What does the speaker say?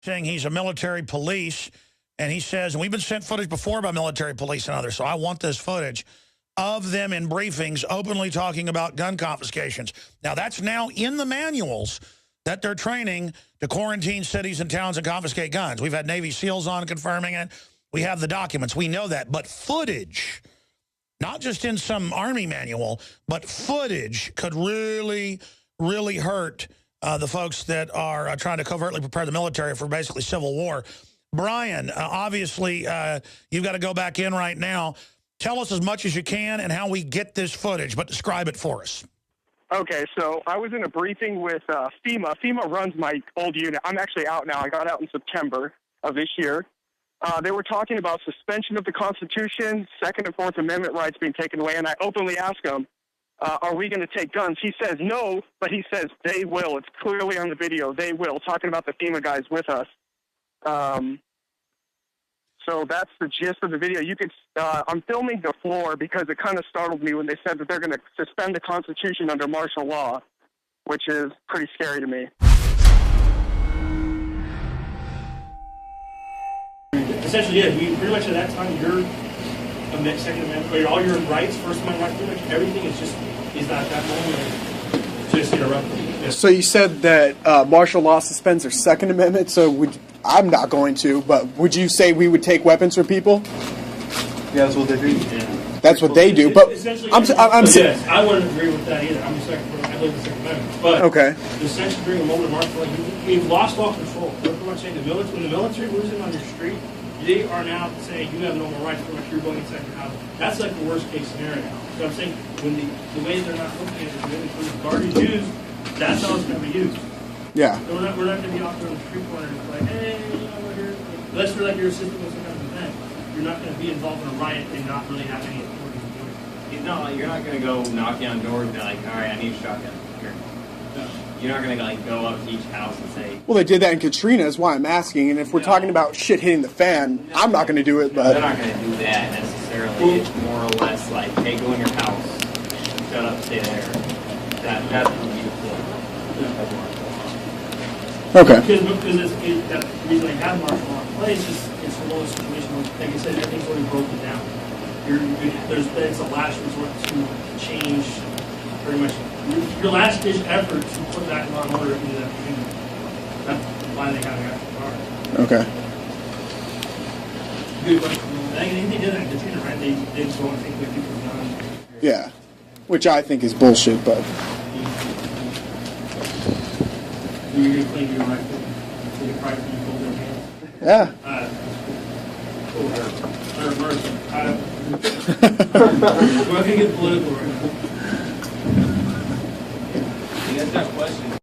saying he's a military police, and he says, and we've been sent footage before by military police and others, so I want this footage of them in briefings openly talking about gun confiscations. Now, that's now in the manuals that they're training to quarantine cities and towns and confiscate guns. We've had Navy SEALs on confirming it. We have the documents. We know that. But footage, not just in some Army manual, but footage could really, really hurt the folks that are trying to covertly prepare the military for basically civil war. Brian, obviously, you've got to go back in right now. Tell us as much as you can and how we get this footage, but describe it for us. Okay, so I was in a briefing with FEMA. FEMA runs my old unit. I'm actually out now. I got out in September of this year. They were talking about suspension of the Constitution, Second and Fourth Amendment rights being taken away, and I openly asked them, are we going to take guns? He says no, but he says they will. It's clearly on the video. They will, talking about the FEMA guys with us. So that's the gist of the video. You could, I'm filming the floor because it kind of startled me when they said that they're going to suspend the Constitution under martial law, which is pretty scary to me. Essentially, yeah, we pretty much at that time, your Second Amendment, all your rights, First Amendment rights, pretty much everything is at that moment just interrupted. Yeah. So you said that martial law suspends their Second Amendment, so I'm not going to, but would you say we would take weapons from people? Yeah, that's what they do. Yeah. That's what they do, but I'm saying... Yes, I wouldn't agree with that either. I'm the second, I believe the Second Amendment. But okay. The section during a moment of martial law, we've lost all control. We're pretty much saying when the military moves in on your street, they are now saying you have no more rights, pretty much you're going inside your house. That's like the worst case scenario. So I'm saying when the way they're not looking at it, really for the guardian used, that's how it's going to be used. Yeah. So we're not going to be out there on the street corner and like, hey, we're here. Unless we're like you're assisting with some kind of event, you're not going to be involved in a riot and not really have any authority to do it. No, you're not going to go knocking on doors and be like, all right, I need a shotgun. Here. No. You're not going to like go up to each house and say... Well, they did that in Katrina, is why I'm asking. And if we're talking about shit hitting the fan, I'm not going to do it, but... They're not going to do that necessarily. It's more or less like, hey, go in your house. Shut up, stay there. That's what you do. Okay. Because that reason they have martial law in place is it's one of those situations where, like I said, everything's already broken down. It's a last resort to change pretty much your last ditch effort to put that law and order into that community. That's why they have it after dark. Okay. Good question. I think they did that in Katrina, right? They just don't think that people are done. Yeah. Which I think is bullshit, but... You're going to claim your right to the price when you hold their hands? Yeah. We're going to get political right now.